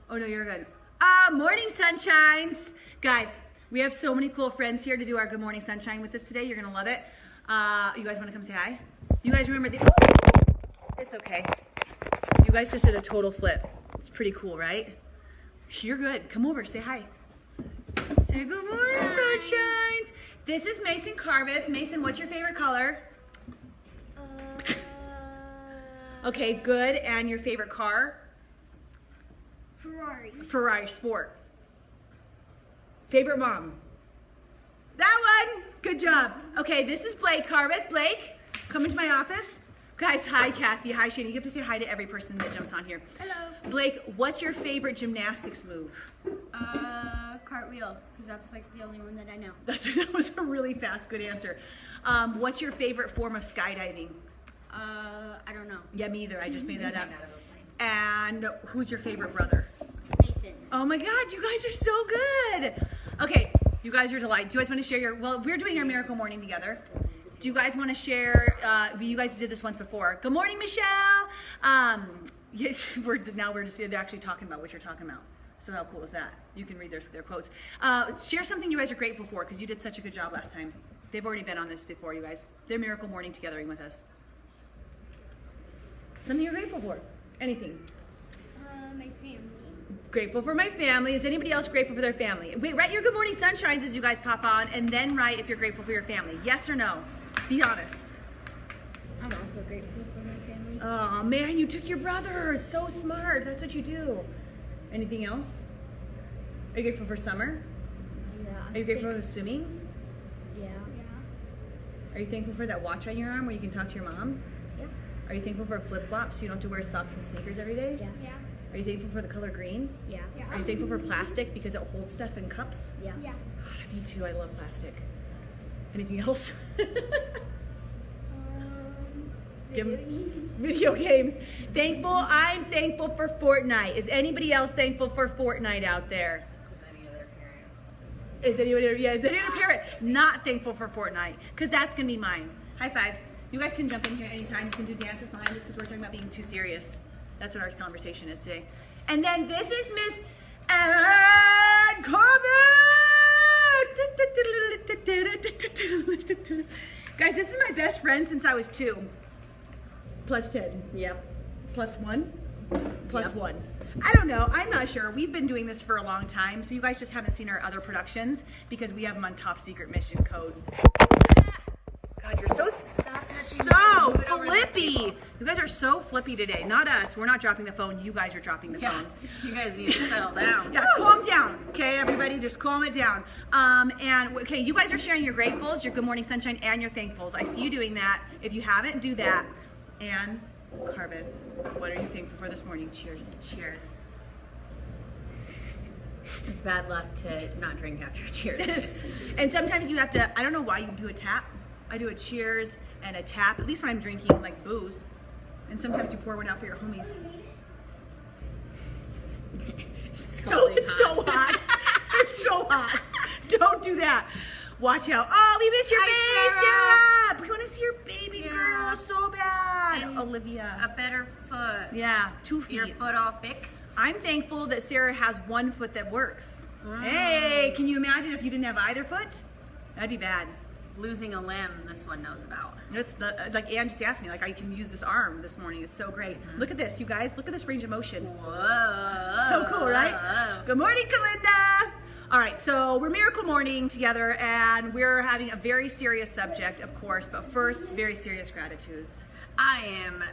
Oh no, you're good. Morning sunshines. Guys, we have so many cool friends here to do our Good Morning Sunshine with us today. You're gonna love it. You guys wanna come say hi? You guys remember it's okay. You guys just did a total flip. It's pretty cool, right? You're good. Come over, say hi. Say good morning, sunshines. This is Mason Carveth. Mason, what's your favorite color? Okay, good. And your favorite car? Ferrari. Ferrari Sport. Favorite mom? That one. Good job. Okay, this is Blake Carveth. Blake, come into my office. Guys, hi Kathy, hi Shane. You have to say hi to every person that jumps on here. Hello. Blake, what's your favorite gymnastics move? Cartwheel, because that's like the only one that I know. That was a really fast, good answer. What's your favorite form of skydiving? I don't know. Yeah, me either. I just made that up. And who's your favorite brother? Mason. Oh my God, you guys are so good. Okay, you guys are delighted. Do you guys want to share your, well, we're doing our miracle morning together. Do you guys want to share, you guys did this once before. Good morning, Michelle. Yes, now we're just actually talking about what you're talking about. So how cool is that? You can read their quotes. Share something you guys are grateful for because you did such a good job last time. They've already been on this before, you guys. They're miracle morning togethering with us. Something you're grateful for. Anything. My family. Grateful for my family. Is anybody else grateful for their family? Wait, write your good morning sunshines as you guys pop on, and then write if you're grateful for your family. Yes or no? Be honest. I'm also grateful for my family. Oh man, you took your brother. So smart. That's what you do. Anything else? Are you grateful for summer? Yeah. Are you grateful for swimming? Yeah. Are you thankful for that watch on your arm where you can talk to your mom? Yeah. Are you thankful for a flip-flop so you don't have to wear socks and sneakers every day? Yeah. Yeah. Are you thankful for the color green? Yeah. Are you thankful for plastic because it holds stuff in cups? Yeah. Yeah. God, me too. I love plastic. Anything else? Video games. Thankful. I'm thankful for Fortnite. Is anybody else thankful for Fortnite out there? Is any other parent not thankful for Fortnite? Because that's gonna be mine. High five. You guys can jump in here anytime. You can do dances behind us because we're talking about being too serious. That's what our conversation is today. And then this is Miss Ann Carveth. Guys, this is my best friend since I was 2. Plus 10. Yep. Plus 1? Plus Yep. 1. I don't know. I'm not sure. We've been doing this for a long time, so you guys just haven't seen our other productions because we have them on top secret mission code. God, you're so flippy. You guys are so flippy today. Not us. We're not dropping the phone. You guys are dropping the phone. You guys need to settle down. Yeah, calm down. Okay, everybody, just calm it down. And okay, you guys are sharing your gratefuls, your good morning sunshine, and your thankfuls. I see you doing that. If you haven't, do that. Ann Carveth, what are you thankful for this morning? Cheers. Cheers. It's bad luck to not drink after cheers. And sometimes you have to, I don't know why you do a tap. I do a cheers and a tap, at least when I'm drinking like booze. And sometimes you pour one out for your homies. It's so hot. It's so hot. Don't do that. Watch out. Oh, we miss your baby, Sarah. We want to see your baby girl so bad. And Olivia. A better foot. Yeah, 2 feet. Your foot all fixed. I'm thankful that Sarah has 1 foot that works. Hey, can you imagine if you didn't have either foot? That'd be bad. Losing a limb, this one knows about. It's the, like Ann just asked me, like I can use this arm this morning. It's so great. Look at this, you guys. Look at this range of motion. Whoa. So cool, right? Good morning, Kalinda. All right, so we're Miracle Morning together, and we're having a very serious subject, of course, but first, very serious gratitudes. I am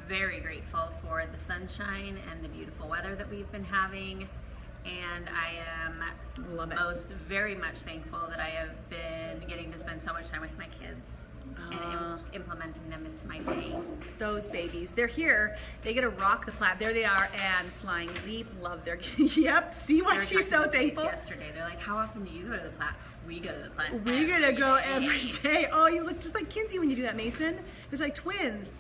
very grateful for the sunshine and the beautiful weather that we've been having. And I am very much thankful that I have been getting to spend so much time with my kids and implementing them into my day. Those babies, they're here. They get to rock the plat. There they are, and flying leap, love their, yep, see why she's so thankful? Yesterday, they're like, how often do you go to the plat? We go to the plat We're gonna go every day. Oh, you look just like Kinsey when you do that, Mason. It's like twins.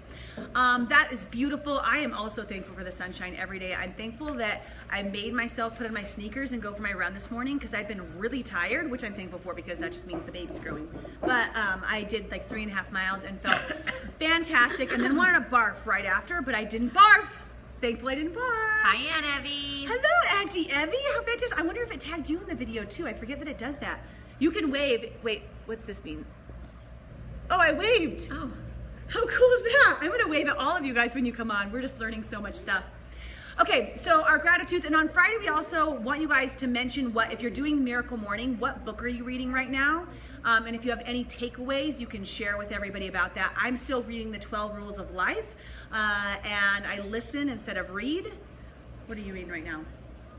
That is beautiful. I am also thankful for the sunshine every day. I'm thankful that I made myself put on my sneakers and go for my run this morning because I've been really tired, which I'm thankful for because that just means the baby's growing. But I did like 3.5 miles and felt fantastic and then wanted to barf right after, but I didn't barf. Thankfully I didn't barf. Hi, Aunt Evie. Hello, Auntie Evie. How fantastic. I wonder if it tagged you in the video too. I forget that it does that. You can wave. Wait, what's this mean? Oh, I waved. Oh. How cool is that? I'm gonna wave at all of you guys when you come on. We're just learning so much stuff. Okay, so our gratitudes, and on Friday we also want you guys to mention if you're doing Miracle Morning, what book are you reading right now? And if you have any takeaways, you can share with everybody about that. I'm still reading the 12 Rules of Life, and I listen instead of read. What are you reading right now?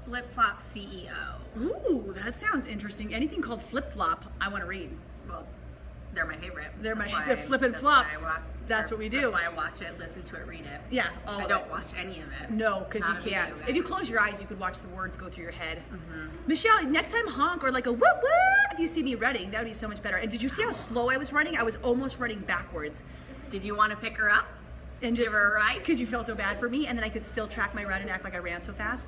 Flip Flop CEO. Ooh, that sounds interesting. Anything called Flip Flop, I want to read. Well, they're my favorite. They're That's my why- flip and that's flop. why That's what we do. That's why I watch it, listen to it, read it. Yeah, all I of don't it. watch any of it. No, It's because you not a can't. video, If you guys. close your eyes, you could watch the words go through your head. Michelle, next time honk or like a whoop whoop if you see me running. That would be so much better. And did you see how slow I was running? I was almost running backwards. Did you want to pick her up? And just Give her a ride? because you felt so bad for me, and then I could still track my run and act like I ran so fast.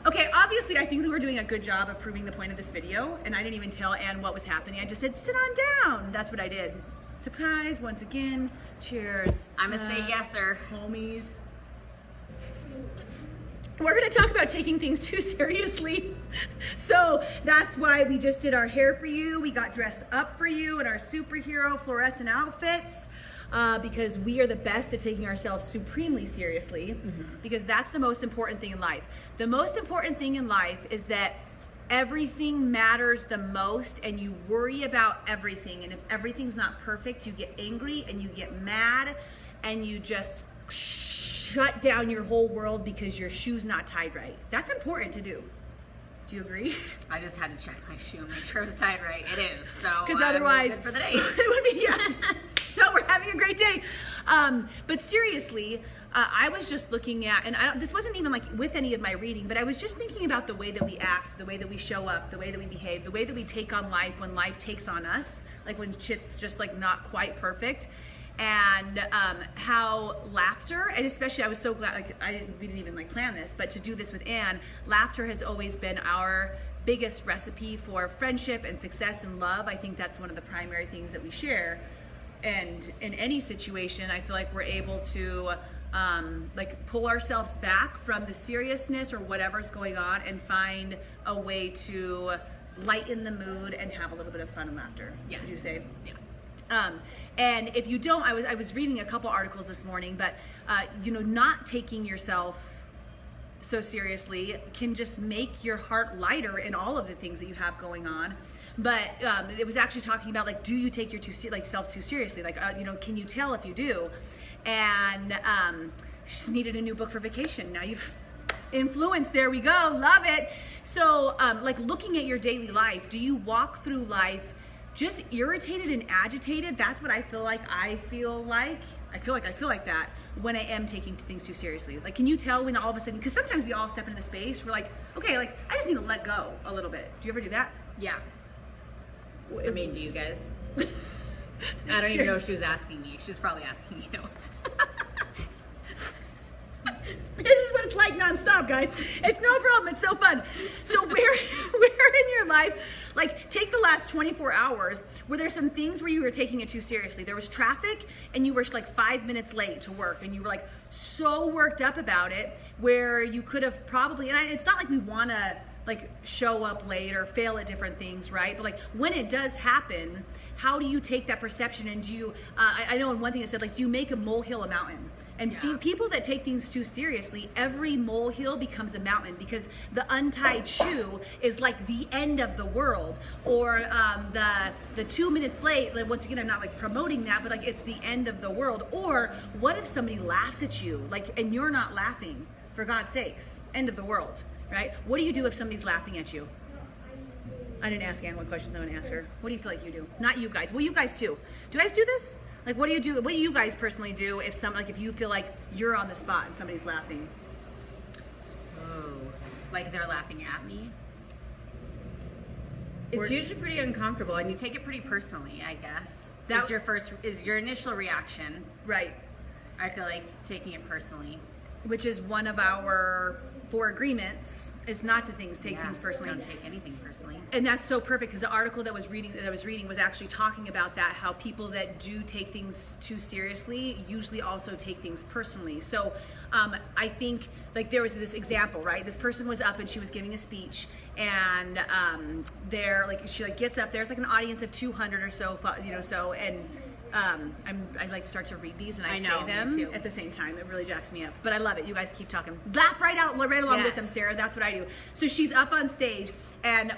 Okay, obviously I think that we're doing a good job of proving the point of this video, and I didn't even tell Ann what was happening. I just said, sit on down. That's what I did. Surprise, once again. Cheers. I'm going to say yes, sir. Homies. We're going to talk about taking things too seriously. So that's why we just did our hair for you. We got dressed up for you in our superhero fluorescent outfits. Because we are the best at taking ourselves supremely seriously, because that's the most important thing in life. The most important thing in life is that everything matters the most, and you worry about everything. And if everything's not perfect, you get angry and you get mad and you just shut down your whole world because your shoe's not tied right. That's important to do. Do you agree? I just had to check my shoe and make sure it was tied right. It is. So Because I'm otherwise, good for the day. it would be, yeah. So we're having a great day. But seriously, I was just looking at, and this wasn't even like with any of my reading, but I was just thinking about the way that we act, the way that we show up, the way that we behave, the way that we take on life when life takes on us, like when shit's just like not quite perfect. And how laughter, and especially I was so glad, like we didn't even like plan this, but to do this with Ann, laughter has always been our biggest recipe for friendship and success and love. I think that's one of the primary things that we share. And in any situation, I feel like we're able to like pull ourselves back from the seriousness or whatever's going on and find a way to lighten the mood and have a little bit of fun and laughter. Yes. Would you say? Yeah. And if you don't, I was reading a couple articles this morning, but you know, not taking yourself so seriously can just make your heart lighter in all of the things that you have going on. But it was actually talking about like, do you take your self too seriously? Like, you know, can you tell if you do? And she just needed a new book for vacation. Now you've influenced. There we go. Love it. So like looking at your daily life, do you walk through life just irritated and agitated? That's what I feel like. I feel like that when I am taking things too seriously. Like, can you tell when all of a sudden, because sometimes we all step into the space, we're like, okay, like I just need to let go a little bit. Do you ever do that? Yeah. I mean, do you guys? I don't Sure. even know if she was asking me. She was probably asking you. This is what it's like nonstop, guys. It's no problem. It's so fun. So where in your life, like take the last 24 hours, where there's some things where you were taking it too seriously. There was traffic and you were like 5 minutes late to work and you were like so worked up about it where you could have probably, and it's not like we want to like show up late or fail at different things, right? But like when it does happen, how do you take that perception and do you, I know in one thing it said like, do you make a molehill a mountain? And Yeah. people that take things too seriously, every molehill becomes a mountain because the untied shoe is like the end of the world. Or the 2 minutes late, like, once again, I'm not like promoting that, but like it's the end of the world. Or what if somebody laughs at you, like, and you're not laughing? For God's sakes, end of the world, right? What do you do if somebody's laughing at you? I didn't ask Ann what questions I'm gonna ask her. What do you feel like you do? Not you guys. Well, you guys too. Do you guys do this? Like, what do you do? What do you guys personally do if if you feel like you're on the spot and somebody's laughing? Oh, like they're laughing at me? Or- It's usually pretty uncomfortable, and you take it pretty personally, I guess. That- Is your initial reaction. Right. I feel like taking it personally. which is one of our 4 agreements, is not to take things personally. Don't take anything personally. And that's so perfect because the article that I was reading was actually talking about that, how people that do take things too seriously usually also take things personally. So I think like there was this example, right? This person was up and she was giving a speech, and she gets up. There's like an audience of 200 or so, and I like start to read these and I say them at the same time. It really jacks me up, but I love it. You guys keep talking. Laugh right along with them, Sarah. That's what I do. So she's up on stage,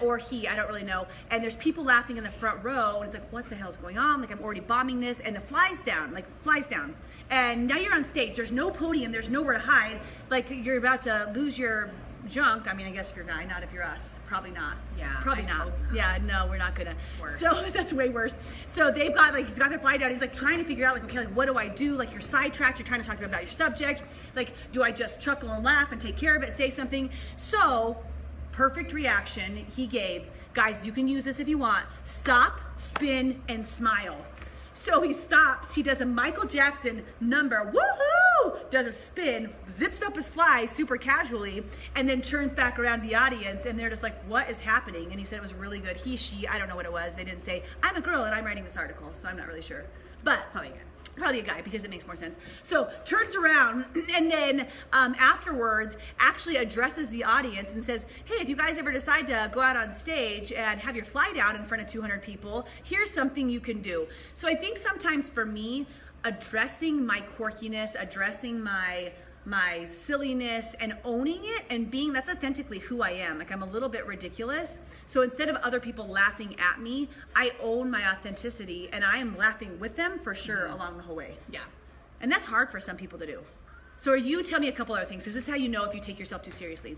or he, I don't really know, and there's people laughing in the front row, and it's like, what the hell's going on? Like, I'm already bombing this, and it flies down. And now you're on stage. There's no podium. There's nowhere to hide. Like, you're about to lose your junk. I mean, I guess if you're a guy, not if you're us. Probably not. Yeah. Probably not. Yeah, no, we're not gonna. It's worse. So that's way worse. So they've got he's got their fly down. He's like trying to figure out what do I do? Like, you're sidetracked. You're trying to talk about your subject. Like, do I just chuckle and laugh and take care of it? Say something. So perfect reaction he gave. Guys, you can use this if you want. Stop, spin, and smile. So he stops, he does a Michael Jackson number, woohoo! Does a spin, zips up his fly super casually, and then turns back around to the audience, and they're just like, what is happening? And he said it was really good. He, she, I don't know what it was. They didn't say, I'm a girl and I'm writing this article, so I'm not really sure. But It's probably good. Probably a guy because it makes more sense. So turns around and then afterwards actually addresses the audience and says, hey, if you guys ever decide to go out on stage and have your fly down in front of 200 people, here's something you can do. So I think sometimes for me, addressing my quirkiness, addressing my silliness and owning it and that's authentically who I am. Like, I'm a little bit ridiculous. So instead of other people laughing at me, I own my authenticity and I am laughing with them for sure along the whole way. Yeah. And that's hard for some people to do. So you tell me a couple other things. This is how you know if you take yourself too seriously.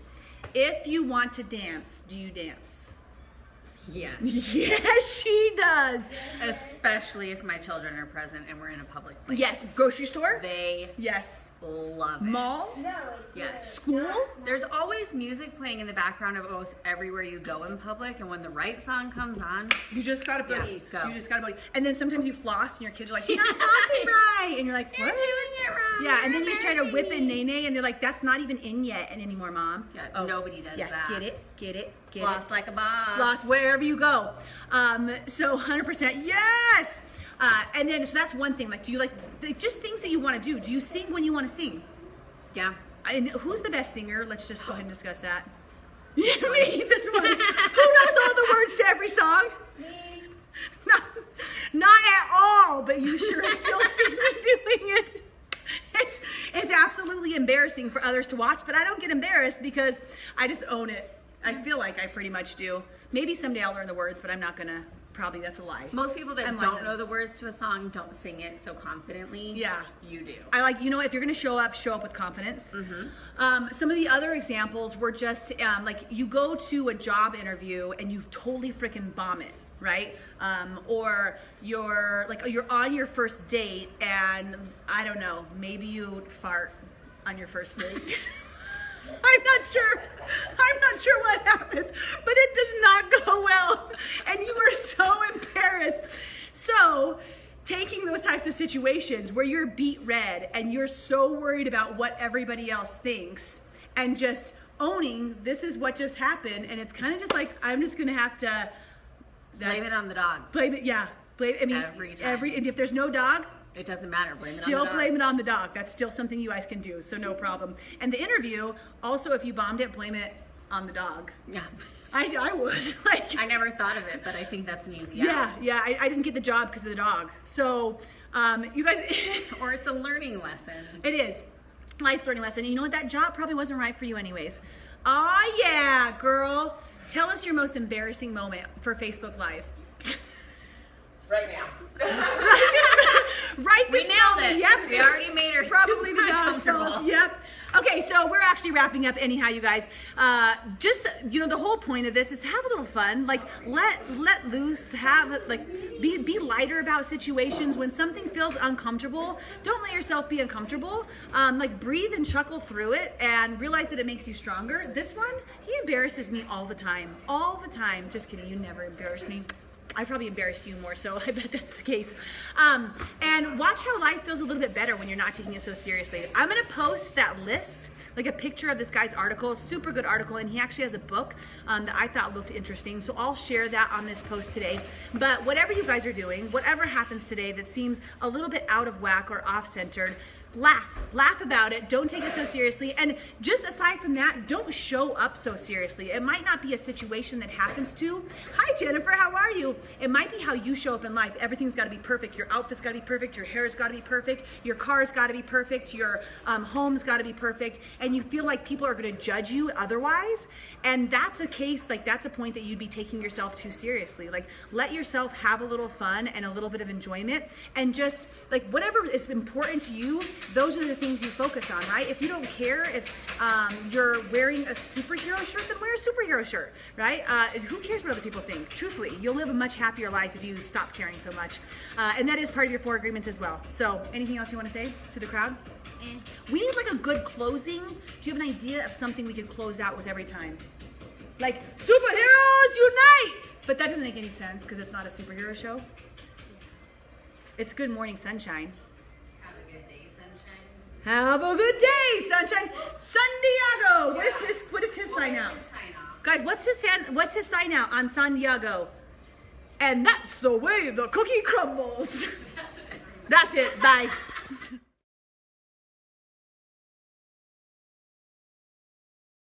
If you want to dance, do you dance? Yes. Yes, she does. Especially if my children are present and we're in a public place. Yes. Grocery store? They Yes. love it. Mall? No, it's Yes. School? There's always music playing in the background of almost everywhere you go in public, and when the right song comes on, You just got a boogie. Yeah, go. You just got a boogie. And then sometimes you floss and your kids are like, you're not flossing right. And you're like, you're what? doing it wrong. Yeah, and then You're you try to whip embarrassing in me. Nene and they're like, that's not even in yet anymore, Mom. Yeah, nobody does that. Get it, get it, get Floss it. like a boss. Floss wherever you go. So 100%, yes! And then, so that's one thing. Like, do you like just things that you want to do? Do you sing when you want to sing? Yeah. And who's the best singer? Let's just go ahead and discuss that. Me, this one. Who knows all the words to every song? me. Not at all, but you sure still see me doing it. It's absolutely embarrassing for others to watch, but I don't get embarrassed because I just own it. I feel like I pretty much do. Maybe someday I'll learn the words, but I'm not gonna. Probably that's a lie. Most people that I'm don't lying. know the words to a song don't sing it so confidently. Yeah. You do. I like, if you're gonna show up with confidence. Some of the other examples were just like you go to a job interview and you totally freaking bomb it, right? Or you're on your first date and I don't know, maybe you fart on your first date. I'm not sure what happens, but it does not go well. And you are so embarrassed. So taking those types of situations where you're beat red and you're so worried about what everybody else thinks and just owning this is what just happened. And it's kind of just like, I'm just going to have to Blame it on the dog. blame it. Yeah. I mean, Every time. and if there's no dog, It doesn't matter. Blame it on still the dog. blame it on the dog. That's still something you guys can do, so no problem. And the interview, also, if you bombed it, blame it on the dog. Yeah. I would. I never thought of it, but I think that's an easy yeah, out. yeah. I didn't get the job because of the dog. So, you guys, Or it's a learning lesson. it is life's learning lesson. And you know what? That job probably wasn't right for you, anyways. Oh yeah, girl. Tell us your most embarrassing moment for Facebook Live. Right now. Right We this nailed moment. it. Yep. We already made her probably super the dog's fault. uncomfortable. Yep. Okay, so we're actually wrapping up anyhow, you guys. Just the whole point of this is to have a little fun. Like let loose. Be lighter about situations. When something feels uncomfortable, don't let yourself be uncomfortable. Breathe and chuckle through it, and realize that it makes you stronger. This one, he embarrasses me all the time. All the time. Just kidding. You never embarrass me. I probably embarrassed you more, so I bet that's the case. And watch how life feels a little bit better when you're not taking it so seriously. I'm gonna post that list, like a picture of this guy's article, super good article, and he actually has a book that I thought looked interesting. So I'll share that on this post today. But whatever you guys are doing, whatever happens today that seems a little bit out of whack or off-centered, laugh about it. Don't take it so seriously. And just aside from that, don't show up so seriously. It might not be a situation that happens to. Hi Jennifer, how are you? It might be how you show up in life. Everything's got to be perfect. Your outfit's got to be perfect. Your hair's got to be perfect. Your car's got to be perfect. Your home's got to be perfect. And you feel like people are going to judge you otherwise. And that's a case, like that's a point that you'd be taking yourself too seriously. Like let yourself have a little fun and a little bit of enjoyment, and just like whatever is important to you, those are the things you focus on, right? If you don't care if you're wearing a superhero shirt, then wear a superhero shirt, right? Who cares what other people think? Truthfully, you'll live a much happier life if you stop caring so much. And that is part of your 4 agreements as well. So anything else you want to say to the crowd? We need like a good closing. Do you have an idea of something we could close out with every time? Like, superheroes unite! But that doesn't make any sense because it's not a superhero show. It's Good Morning Sunshine. Have a good day, Sunshine. San Diego. What is his sign out? Guys, what's his sign out on San Diego? And that's the way the cookie crumbles. That's it. Bye.